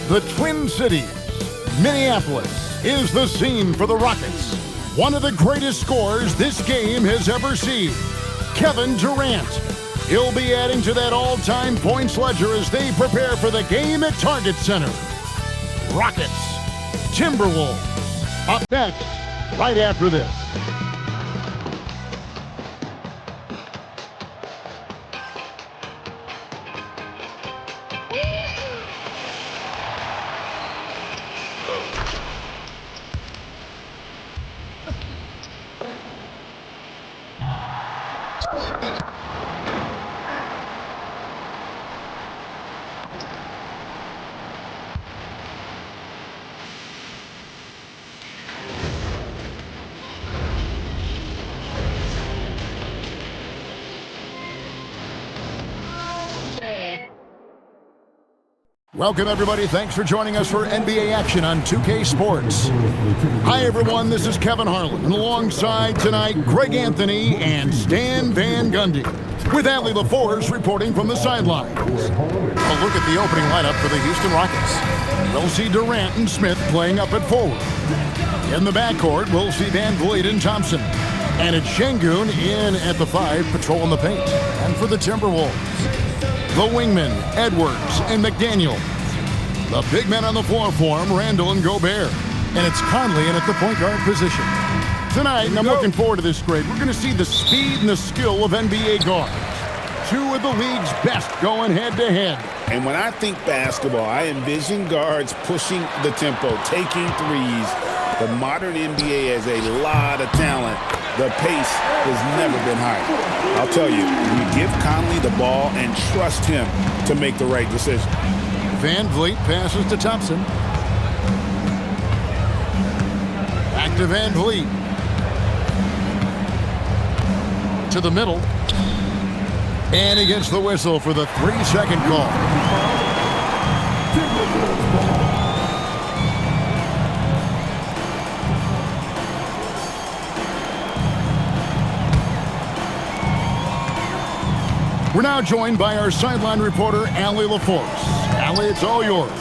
The Twin Cities, Minneapolis, is the scene for the Rockets. One of the greatest scorers this game has ever seen, Kevin Durant. He'll be adding to that all-time points ledger as they prepare for the game at Target Center. Rockets, Timberwolves, up next, right after this. Welcome, everybody. Thanks for joining us for NBA action on 2K Sports. Hi, everyone. This is Kevin Harlan, and alongside tonight, Greg Anthony and Stan Van Gundy, with Allie LaForce reporting from the sidelines. A look at the opening lineup for the Houston Rockets. We'll see Durant and Smith playing up at forward. In the backcourt, we'll see Van Vliet and Thompson. And it's Şengün in at the 5, patrolling the paint. And for the Timberwolves, the wingmen, Edwards and McDaniel. The big men on the floor for him, Randall and Gobert. And it's Conley in at the point guard position. Tonight, and I'm looking forward to this, Greg, we're going to see the speed and the skill of NBA guards. Two of the league's best going head-to-head. And when I think basketball, I envision guards pushing the tempo, taking threes. The modern NBA has a lot of talent. The pace has never been higher. I'll tell you, you give Conley the ball and trust him to make the right decision. Van Vliet passes to Thompson. Back to Van Vliet. To the middle. And he gets the whistle for the 3-second call. We're now joined by our sideline reporter, Allie LaForce. Allie, it's all yours.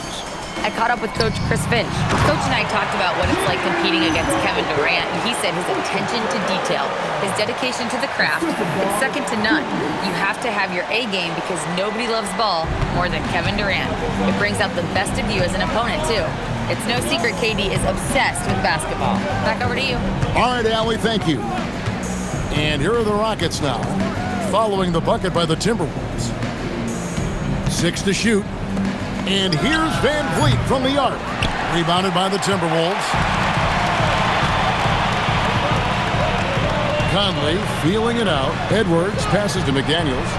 I caught up with Coach Chris Finch. Coach and I talked about what it's like competing against Kevin Durant, and he said his attention to detail, his dedication to the craft, it's second to none. You have to have your A game because nobody loves ball more than Kevin Durant. It brings out the best of you as an opponent, too. It's no secret KD is obsessed with basketball. Back over to you. All right, Allie, thank you. And here are the Rockets now, following the bucket by the Timberwolves. 6 to shoot. And here's Van Vliet from the arc. Rebounded by the Timberwolves. Conley feeling it out. Edwards passes to McDaniels.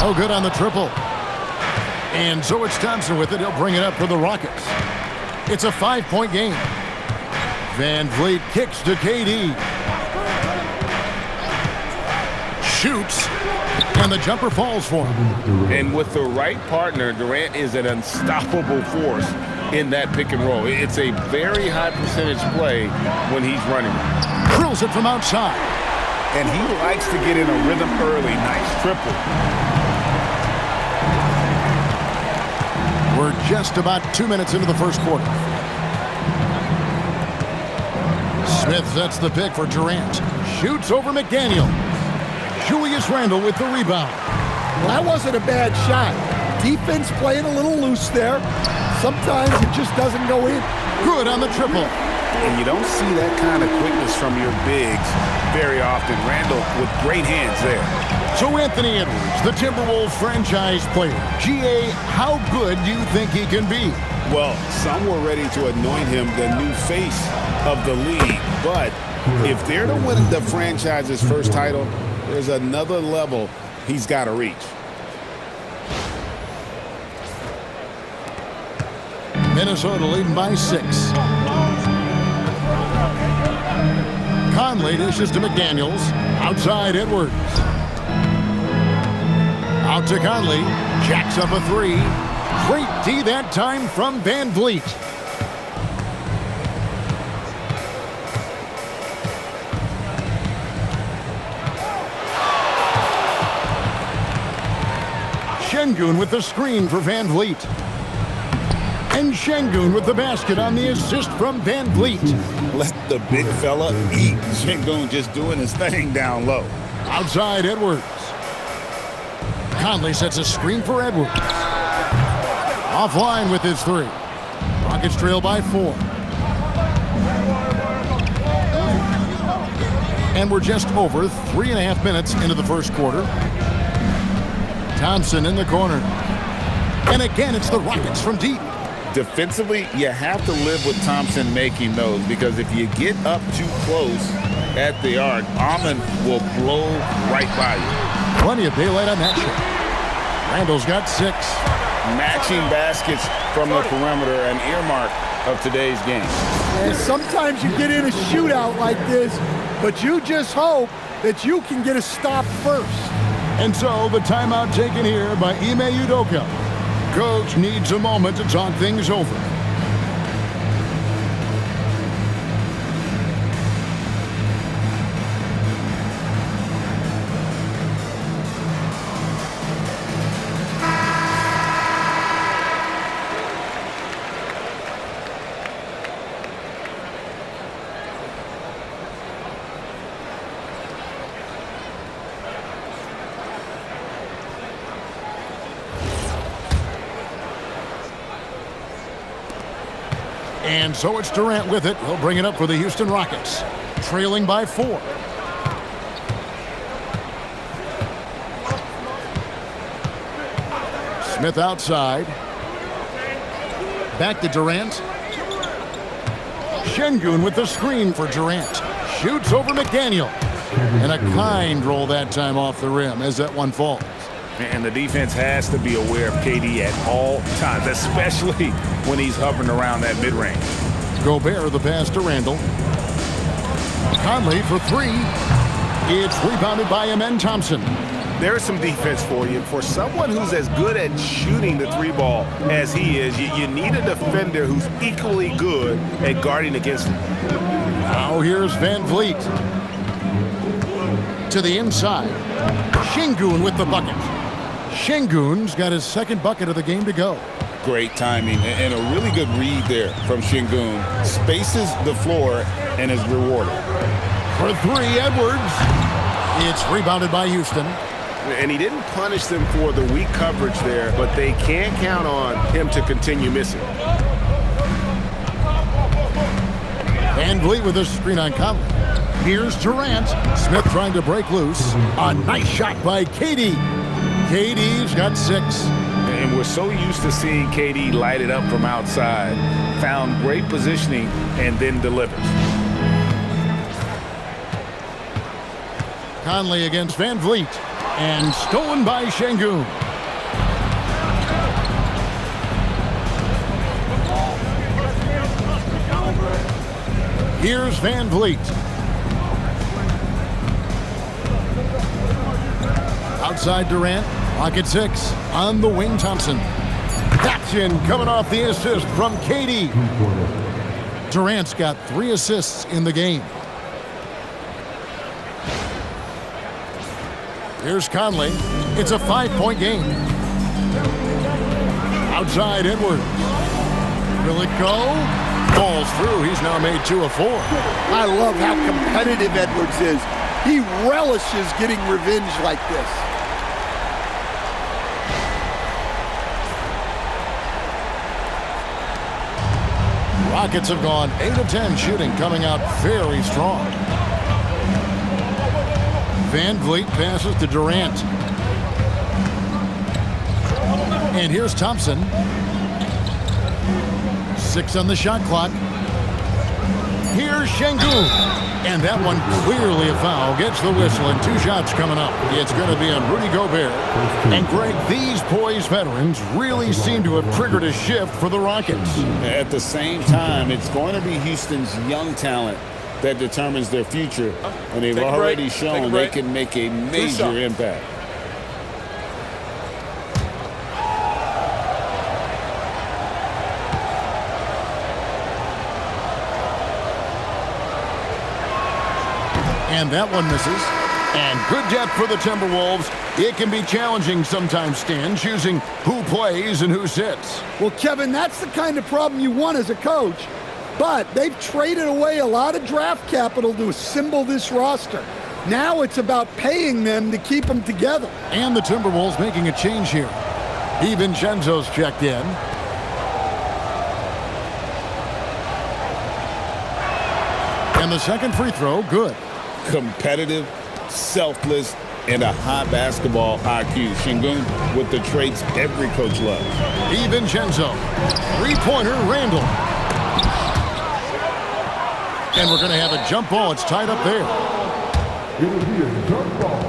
Oh, good on the triple. And so it's Thompson with it. He'll bring it up for the Rockets. It's a 5-point game. Van Vliet kicks to KD. Shoots. And the jumper falls for him. And with the right partner, Durant is an unstoppable force in that pick and roll. It's a very high percentage play when he's running. Drills it from outside. And he likes to get in a rhythm early. Nice triple. We're just about 2 minutes into the first quarter. Smith sets the pick for Durant. Shoots over McDaniel. Julius Randle with the rebound. Well, that wasn't a bad shot. Defense playing a little loose there. Sometimes it just doesn't go in. Good on the triple. And you don't see that kind of quickness from your bigs very often. Randle with great hands there. So Anthony Edwards, the Timberwolves franchise player. GA, how good do you think he can be? Well, some were ready to anoint him the new face of the league. But if they're to win the franchise's first title, there's another level he's got to reach. Minnesota leading by 6. Conley dishes to McDaniels. Outside Edwards. Out to Conley. Jacks up a 3. Great D that time from Van Vliet. Şengün with the screen for Van Vliet. And Şengün with the basket on the assist from Van Vliet. Let the big fella eat. Şengün just doing his thing down low. Outside Edwards. Conley sets a screen for Edwards. Offline with his three. Rockets trail by 4. And we're just over 3.5 minutes into the first quarter. Thompson in the corner. And again, it's the Rockets from deep. Defensively, you have to live with Thompson making those, because if you get up too close at the arc, HOU MIN will blow right by you. Plenty of daylight on that shot. Randall's got 6. Matching baskets from the perimeter, an earmark of today's game. And sometimes you get in a shootout like this, but you just hope that you can get a stop first. And so the timeout taken here by Ime Udoka. Coach needs a moment to talk things over. And so it's Durant with it. He'll bring it up for the Houston Rockets, trailing by 4. Smith outside. Back to Durant. Şengün with the screen for Durant. Shoots over McDaniel. And a kind roll that time off the rim as that one falls. And the defense has to be aware of KD at all times, especially when he's hovering around that mid-range. Gobert the pass to Randall. Conley for 3. It's rebounded by Amen Thompson. There's some defense for you. For someone who's as good at shooting the 3-ball as he is, you need a defender who's equally good at guarding against him. Now here's Van Vliet. To the inside. Şengün with the bucket. Şengün's got his second bucket of the game to go. Great timing and a really good read there from Şengün. Spaces the floor and is rewarded. For 3, Edwards. It's rebounded by Houston. And he didn't punish them for the weak coverage there, but they can't count on him to continue missing. Van Vliet with a screen on Conley. Here's Durant. Smith trying to break loose. A nice shot by KD. KD's got 6. And we're so used to seeing KD light it up from outside. Found great positioning and then delivers. Conley against Van Vliet. And stolen by Şengün. Here's Van Vliet. Outside Durant. Pocket 6. On the wing, Thompson. That's in, coming off the assist from KD. Durant's got 3 assists in the game. Here's Conley. It's a 5-point game. Outside Edwards. Will it go? Falls through. He's now made 2 of 4. I love how competitive Edwards is. He relishes getting revenge like this. Rockets have gone 8 of 10 shooting, coming out very strong. Van Vliet passes to Durant. And here's Thompson. 6 on the shot clock. Here's Şengün. And that one clearly a foul. Gets the whistle and 2 shots coming up. It's going to be on Rudy Gobert. And Greg, these poised veterans really seem to have triggered a shift for the Rockets. At the same time, it's going to be Houston's young talent that determines their future. And they've already shown they can make a major impact. And that one misses. And good depth for the Timberwolves. It can be challenging sometimes, Stan, choosing who plays and who sits. Well, Kevin, that's the kind of problem you want as a coach. But they've traded away a lot of draft capital to assemble this roster. Now it's about paying them to keep them together. And the Timberwolves making a change here. DiVincenzo's checked in. And the second free throw, good. Competitive, selfless, and a high basketball IQ. Şengün with the traits every coach loves. DiVincenzo. Three-pointer, Randall. And we're going to have a jump ball. It's tied up there. It will be a jump ball.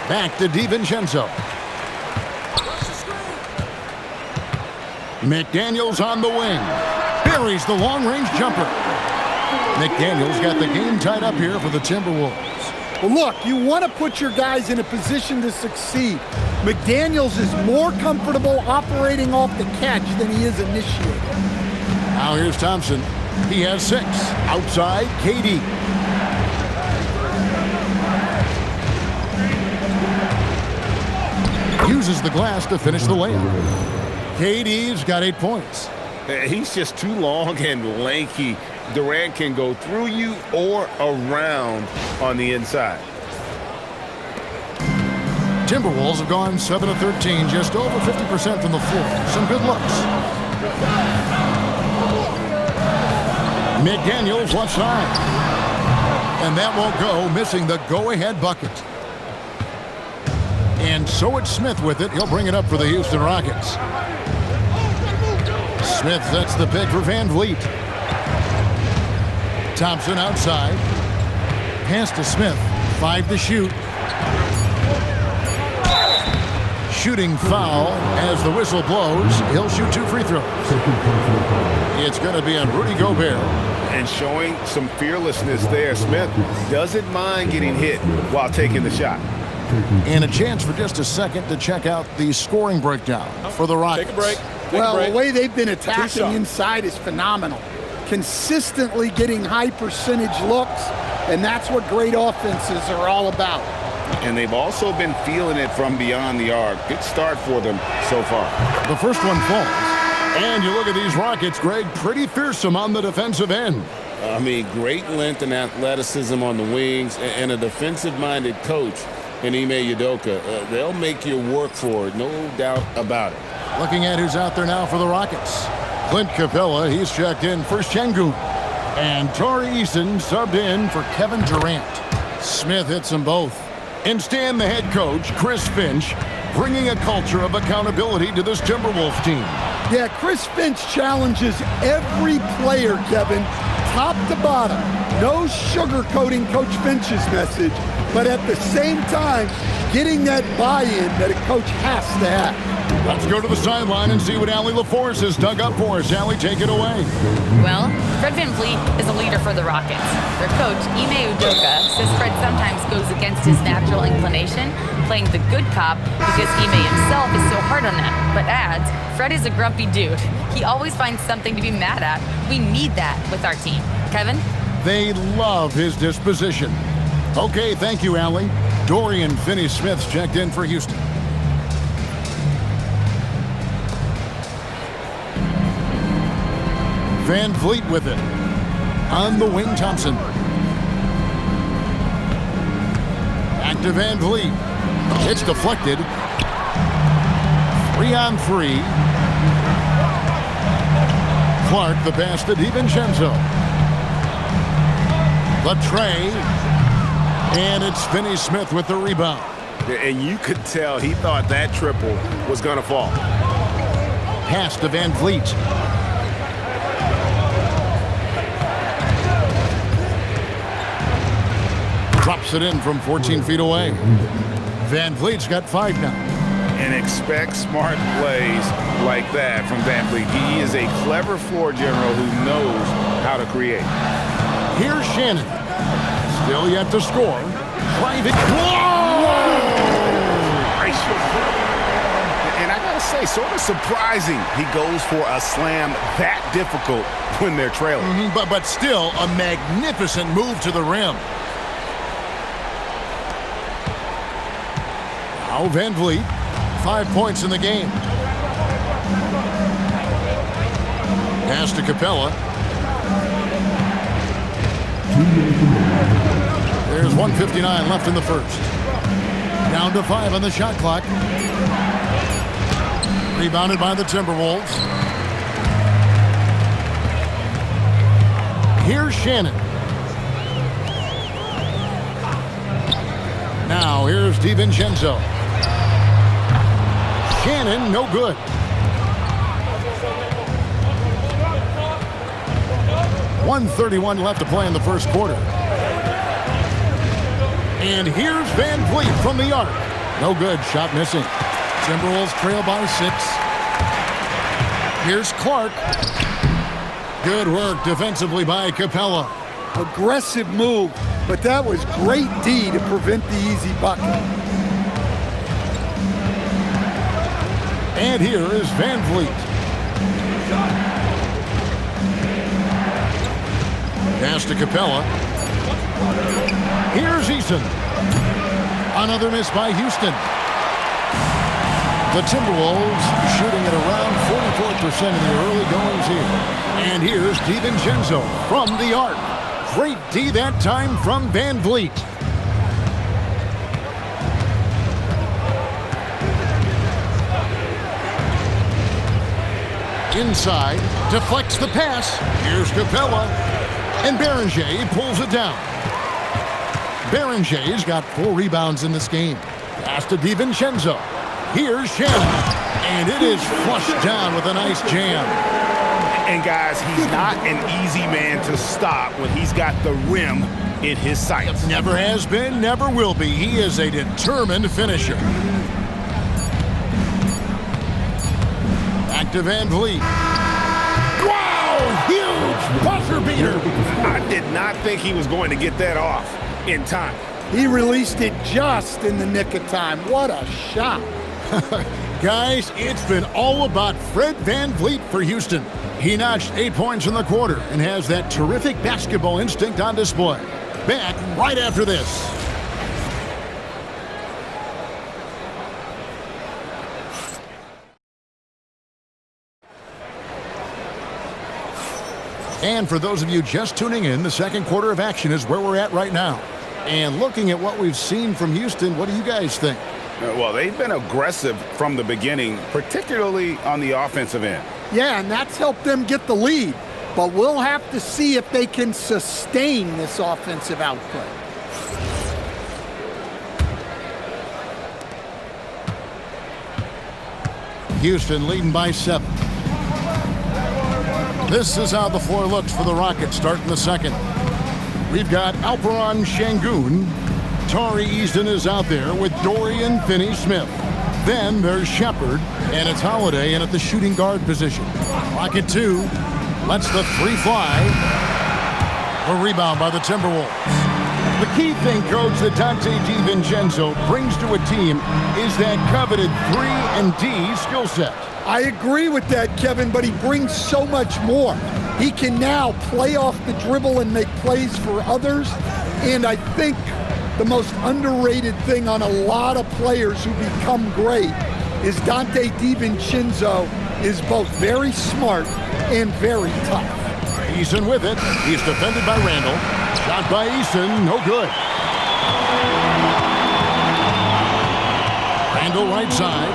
Back to DiVincenzo. McDaniels on the wing. Buries the long-range jumper. McDaniels got the game tied up here for the Timberwolves. Well, look, you want to put your guys in a position to succeed. McDaniels is more comfortable operating off the catch than he is initiating. Now here's Thompson. He has 6. Outside, KD. Uses the glass to finish the layup. KD's got 8 points. He's just too long and lanky. Durant can go through you or around on the inside. Timberwolves have gone 7 of 13, just over 50% from the floor. Some good looks. McDaniels left side. And that won't go, missing the go-ahead bucket. And so it's Smith with it. He'll bring it up for the Houston Rockets. Smith sets the pick for Van Vliet. Thompson outside. Pass to Smith. 5 to shoot. Shooting foul as the whistle blows. He'll shoot 2 free throws. It's going to be on Rudy Gobert. And showing some fearlessness there. Smith doesn't mind getting hit while taking the shot. And a chance for just a second to check out the scoring breakdown for the Rockets. Take a break. Well, the way they've been attacking inside is phenomenal. Consistently getting high percentage looks, and that's what great offenses are all about. And they've also been feeling it from beyond the arc. Good start for them so far. The first one falls. And you look at these Rockets, Greg, pretty fearsome on the defensive end. I mean, great length and athleticism on the wings, and a defensive-minded coach in Ime Udoka. They'll make you work for it, no doubt about it. Looking at who's out there now for the Rockets. Clint Capella, he's checked in for Şengün. And Tari Eason subbed in for Kevin Durant. Smith hits them both. And Stan, the head coach, Chris Finch, bringing a culture of accountability to this Timberwolves team. Yeah, Chris Finch challenges every player, Kevin, top to bottom. No sugarcoating Coach Finch's message, but at the same time, getting that buy-in that a coach has to have. Let's go to the sideline and see what Allie LaForce has dug up for us. Allie, take it away. Well, Fred VanVleet is a leader for the Rockets. Their coach, Ime Udoka, says Fred sometimes goes against his natural inclination, playing the good cop because Ime himself is so hard on them, but adds, Fred is a grumpy dude. He always finds something to be mad at. We need that with our team. Kevin? They love his disposition. Okay, thank you, Allie. Dorian Finney-Smith's checked in for Houston. Van Vliet with it. On the wing, Thompson. Back to Van Vliet. It's deflected. 3-on-3. Clark, the pass to DiVincenzo. The tray. And it's Finney-Smith with the rebound. And you could tell he thought that triple was going to fall. Pass to Van Vliet. Drops it in from 14 feet away. Van Vliet's got 5 now. And expect smart plays like that from Van Vliet. He is a clever floor general who knows how to create. Here's Shannon. Still yet to score. Private. And I gotta say, sort of surprising he goes for a slam that difficult when they're trailing. But still a magnificent move to the rim. Now Van Vliet, 5 points in the game. Pass to Capella. There's 1:59 left in the first. Down to 5 on the shot clock. Rebounded by the Timberwolves. Here's Shannon. Now here's DiVincenzo. Shannon, no good. .131 left to play in the first quarter. And here's Van Vliet from the arc. No good, shot missing. Timberwolves trail by 6. Here's Clark. Good work defensively by Capella. Aggressive move, but that was great D to prevent the easy bucket. And here is Van Vliet. Pass to Capella. Here's Eason. Another miss by Houston. The Timberwolves shooting at around 44% in the early goings here. And here's DiVincenzo from the arc. Great D that time from Van Vliet. Inside, deflects the pass. Here's Capella. And Beringer pulls it down. Berenger's got 4 rebounds in this game. Pass to DiVincenzo. Here's Shannon. And it is flushed down with a nice jam. And guys, he's not an easy man to stop when he's got the rim in his sights. Never has been, never will be. He is a determined finisher. Back to Van Vliet. Wow! Huge buzzer beater. I did not think he was going to get that off in time. He released it just in the nick of time. What a shot. Guys, it's been all about Fred Van Vliet for Houston. He notched 8 points in the quarter and has that terrific basketball instinct on display. Back right after this. And for those of you just tuning in, the second quarter of action is where we're at right now. And looking at what we've seen from Houston, what do you guys think? Well, they've been aggressive from the beginning, particularly on the offensive end. Yeah, and that's helped them get the lead. But we'll have to see if they can sustain this offensive output. Houston leading by 7. This is how the floor looks for the Rockets starting the second. We've got Alperon Şengün. Tari Eason is out there with Dorian Finney-Smith. Then there's Shepard, and it's Holiday in at the shooting guard position. Rocket 2 lets the 3 fly. A rebound by the Timberwolves. The key thing, Coach, that Dante DiVincenzo brings to a team is that coveted 3 and D skill set. I agree with that, Kevin, but he brings so much more. He can now play off the dribble and make plays for others. And I think the most underrated thing on a lot of players who become great is Dante DiVincenzo is both very smart and very tough. Eason with it. He's defended by Randall. Shot by Eason, no good. Randall right side.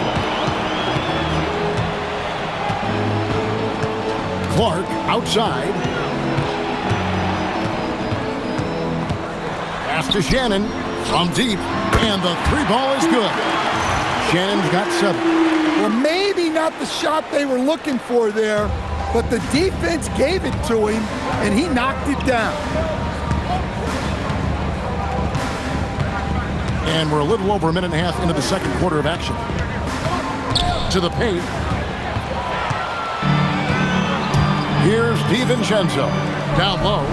Clark outside. Pass to Shannon from deep, and the 3 ball is good. Shannon's got 7. Well, maybe not the shot they were looking for there, but the defense gave it to him, and he knocked it down. And we're a little over a minute and a half into the second quarter of action. To the paint. Here's DiVincenzo. Down low.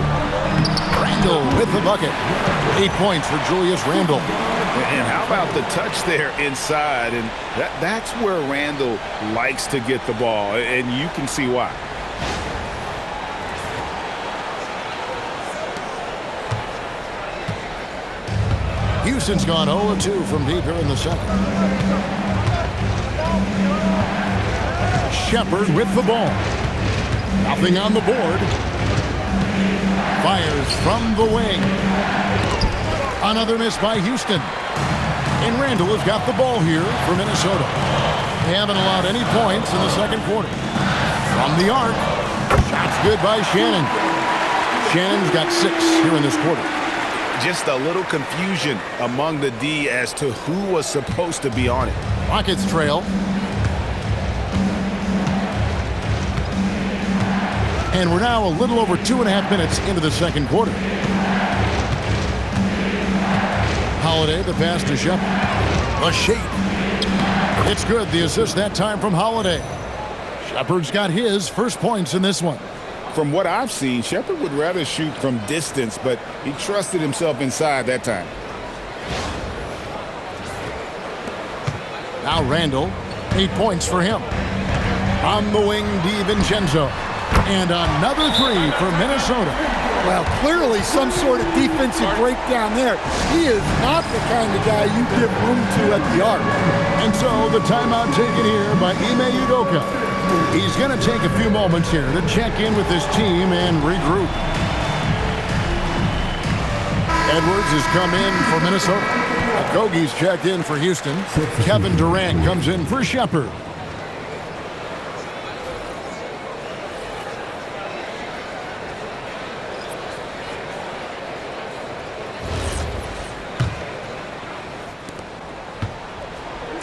Randall with the bucket. 8 points for Julius Randall. And how about the touch there inside? And that's where Randall likes to get the ball, and you can see why. Houston's gone 0-2 from deep here in the second. Shepard with the ball. Nothing on the board. Fires from the wing. Another miss by Houston. And Randall has got the ball here for Minnesota. They haven't allowed any points in the second quarter. From the arc. Shot's good by Shannon. Shannon's got 6 here in this quarter. Just a little confusion among the D as to who was supposed to be on it. Rockets trail. And we're now a little over 2.5 minutes into the second quarter. Holiday, the pass to Shepard. A shape. It's good. The assist that time from Holiday. Shepard's got his first points in this one. From what I've seen, Shepard would rather shoot from distance, but he trusted himself inside that time. Now Randall, 8 points for him. On the wing, DiVincenzo. And another 3 for Minnesota. Well, clearly some sort of defensive breakdown there. He is not the kind of guy you give room to at the arc. And so the timeout taken here by Ime Udoka. He's going to take a few moments here to check in with his team and regroup. Edwards has come in for Minnesota. Okogie's checked in for Houston. Kevin Durant comes in for Shepard.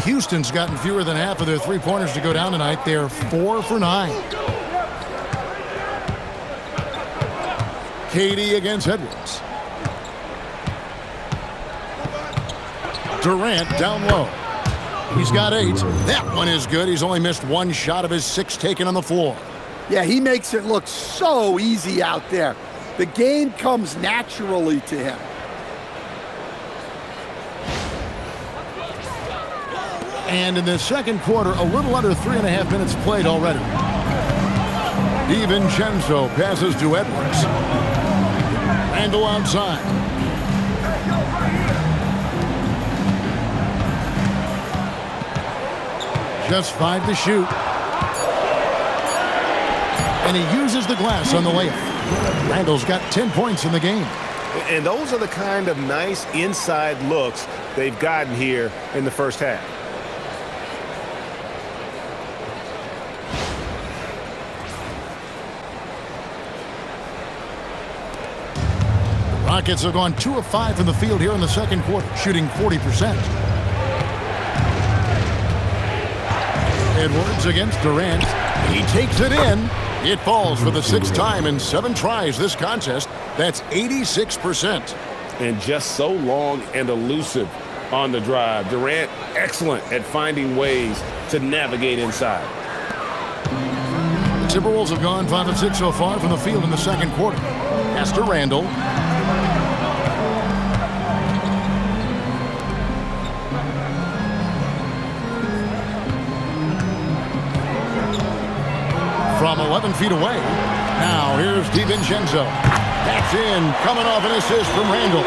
Houston's gotten fewer than half of their three-pointers to go down tonight. They're 4 for 9. Katie against Edwards. Durant down low. He's got 8. That one is good. He's only missed 1 shot of his 6 taken on the floor. Yeah, he makes it look so easy out there. The game comes naturally to him. And in the second quarter, a little under 3.5 minutes played already. DiVincenzo passes to Edwards. Randall outside. Just 5 to shoot. And he uses the glass on the layup. Randall's got 10 points in the game. And those are the kind of nice inside looks they've gotten here in the first half. Rockets have gone 2 of 5 from the field here in the second quarter, shooting 40%. Edwards against Durant. He takes it in. It falls for the 6th time in 7 tries this contest. That's 86%. And just so long and elusive on the drive. Durant, excellent at finding ways to navigate inside. The Timberwolves have gone 5 of 6 so far from the field in the second quarter. Pass to Randall. From 11 feet away. Now here's DiVincenzo. That's in, coming off an assist from Randall.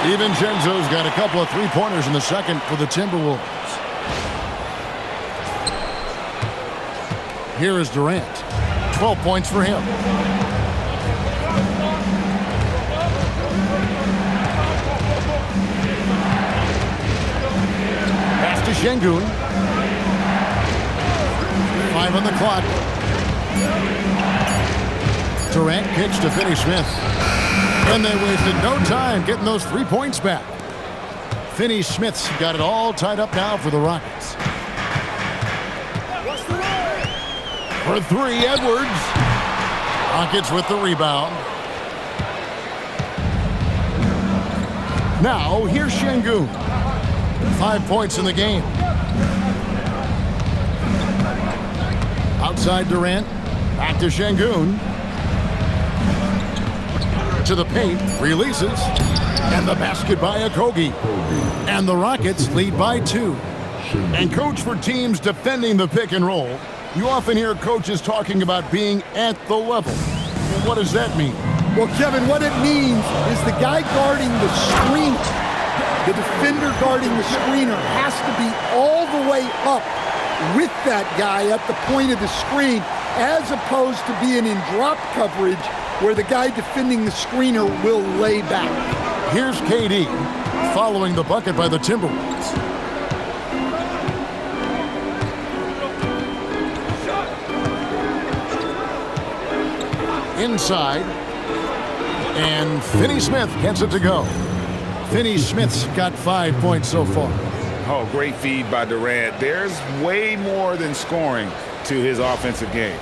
DiVincenzo's got a couple of three-pointers in the second for the Timberwolves. Here is Durant. 12 points for him. Pass to Şengün. 5 on the clock. Durant kicks to Finney-Smith. And they wasted no time getting those 3 points back. Finney-Smith's got it all tied up now for the Rockets. For 3, Edwards. Rockets with the rebound. Now, here's Şengün. 5 points in the game. Outside Durant. Back to Şengün. to the paint, releases, and the basket by Okogie. And the Rockets lead by 2. And coach, for teams defending the pick and roll, you often hear coaches talking about being at the level. Well, what does that mean? Well, Kevin, what it means is the guy guarding the screener, the defender guarding the screener, has to be all the way up with that guy at the point of the screen, as opposed to being in drop coverage where the guy defending the screener will lay back. Here's KD following the bucket by the Timberwolves. Inside, and Finney Smith gets it to go. Finney Smith's got 5 points so far. Oh, great feed by Durant. There's way more than scoring to his offensive game.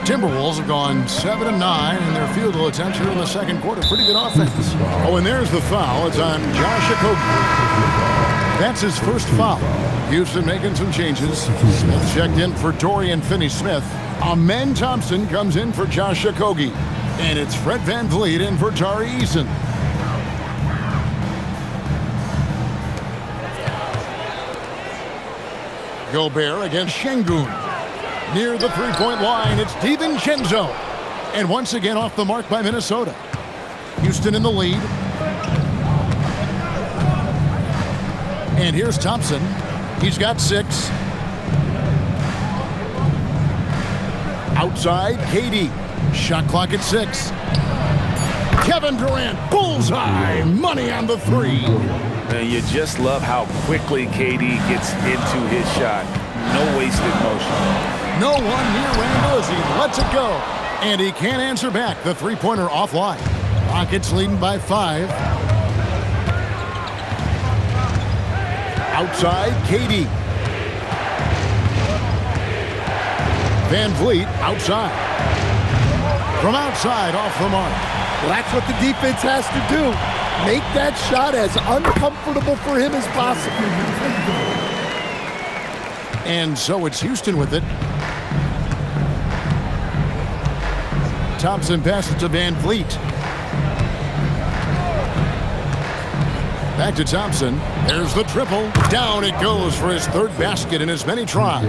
Timberwolves have gone 7-9 in their field goal attempts here in the second quarter. Pretty good offense. Oh, and there's the foul. It's on Josh Okogie. That's his first foul. Houston making some changes. Smith checked in for Dorian Finney-Smith. Amen Thompson comes in for Josh Okogie. And it's Fred VanVleet in for Tari Eason. Gobert against Şengün. Near the three-point line, it's DiVincenzo. And once again off the mark by Minnesota. Houston in the lead. And here's Thompson. He's got 6. Outside, KD. Shot clock at 6. Kevin Durant, bullseye. Money on the 3. And you just love how quickly KD gets into his shot. No wasted motion. No one near Randall as he lets it go. And he can't answer back. The three-pointer offline. Rockets leading by 5. Outside, KD. VanVleet outside. From outside, off the mark. Well, that's what the defense has to do. Make that shot as uncomfortable for him as possible. And so it's Houston with it. Thompson passes to VanVleet. Back to Thompson. There's the triple. Down it goes for his 3rd basket in as many tries.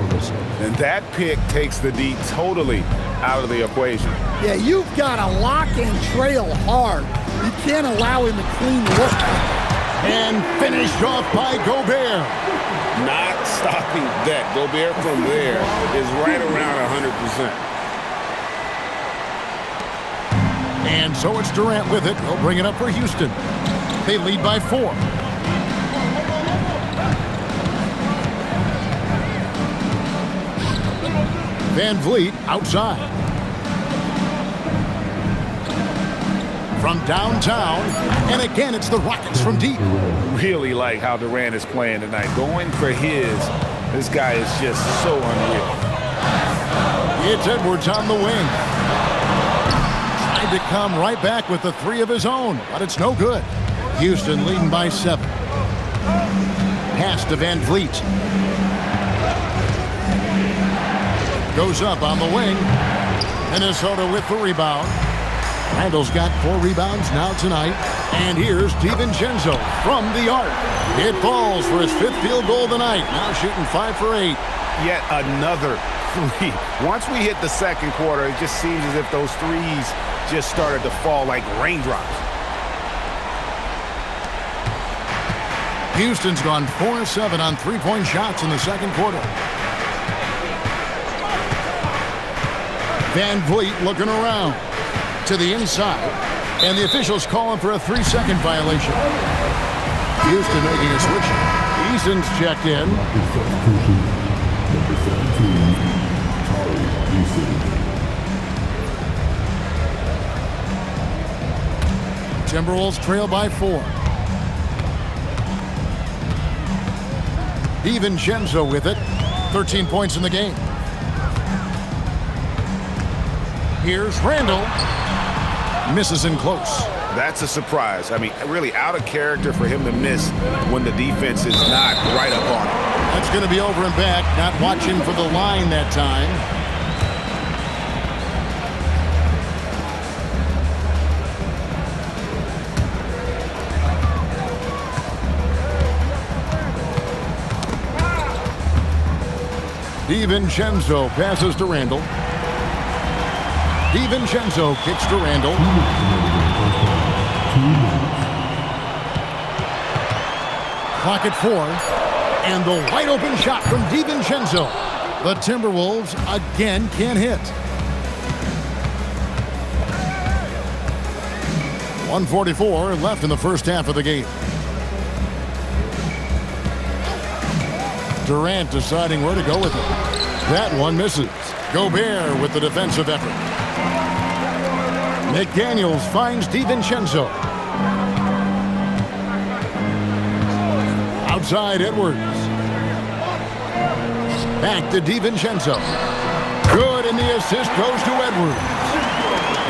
And that pick takes the D totally out of the equation. Yeah, you've got to lock and trail hard. You can't allow him a clean look. And finished off by Gobert. Not stopping that. Gobert from there is right around 100%. And so it's Durant with it. He'll bring it up for Houston. They lead by 4. VanVleet outside. From downtown. And again, it's the Rockets from deep. Really like how Durant is playing tonight. Going for his. This guy is just so unreal. It's Edwards on the wing. Tried to come right back with the 3 of his own, but it's no good. Houston leading by 7. Pass to VanVleet. Goes up on the wing. Minnesota with the rebound. Randall's got 4 rebounds now tonight. And here's DiVincenzo from the arc. It falls for his 5th field goal tonight. Now shooting 5 for 8. Yet another 3. Once we hit the second quarter, it just seems as if those threes just started to fall like raindrops. Houston's gone 4-7 on 3-point shots in the second quarter. VanVleet looking around to the inside, and the officials calling for a 3-second violation. Houston making a switch. Eason's checked in. Timberwolves trail by 4. DiVincenzo with it. 13 points in the game. Here's Randall. Misses in close. That's a surprise. I mean, really out of character for him to miss when the defense is not right up on him. That's going to be over and back. Not watching for the line that time. DiVincenzo passes to Randall. DiVincenzo kicks to Randall. Clock at 4. And the wide open shot from DiVincenzo. The Timberwolves again can't hit. 1:44 left in the first half of the game. Durant deciding where to go with it. That one misses. Gobert with the defensive effort. McDaniels finds DiVincenzo. Outside Edwards. Back to DiVincenzo. Good, and the assist goes to Edwards.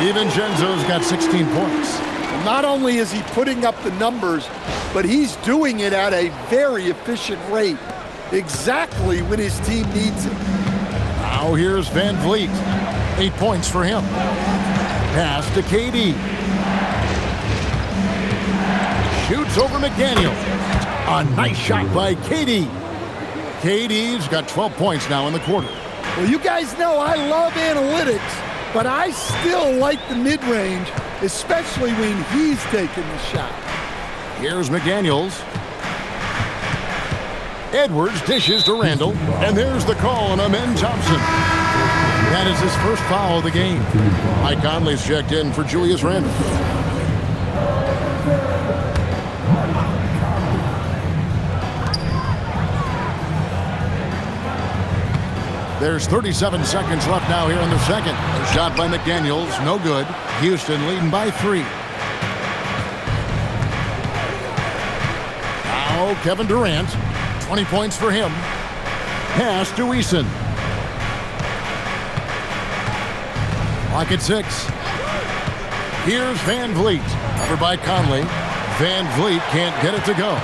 DiVincenzo's got 16 points. Not only is he putting up the numbers, but he's doing it at a very efficient rate. Exactly when his team needs it. Now here's Van Vliet. 8 points for him. Pass to KD. Shoots over McDaniel. A nice shot by KD. KD's got 12 points now in the quarter. Well, you guys know I love analytics, but I still like the mid-range, especially when he's taking the shot. Here's McDaniels. Edwards dishes to Randall, and there's the call on Amen Thompson. That is his first foul of the game. Mike Conley's checked in for Julius Randle. There's 37 seconds left now here in the second. A shot by McDaniels, no good. Houston leading by 3. Now Kevin Durant, 20 points for him. Pass to Eason. Clock at 6. Here's Van Vliet. Covered by Conley. Van Vliet can't get it to go.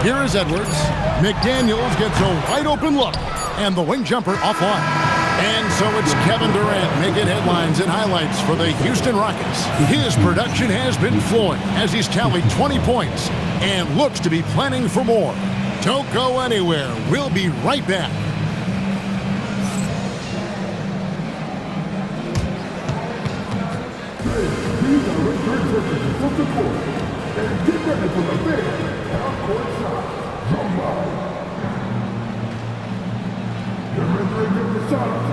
Here is Edwards. McDaniels gets a wide open look. And the wing jumper offline. And so it's Kevin Durant making headlines and highlights for the Houston Rockets. His production has been flowing as he's tallied 20 points and looks to be planning for more. Don't go anywhere. We'll be right back. These are return surfaces from the court. And get ready for the big half-court shot. Get ready to get the shot.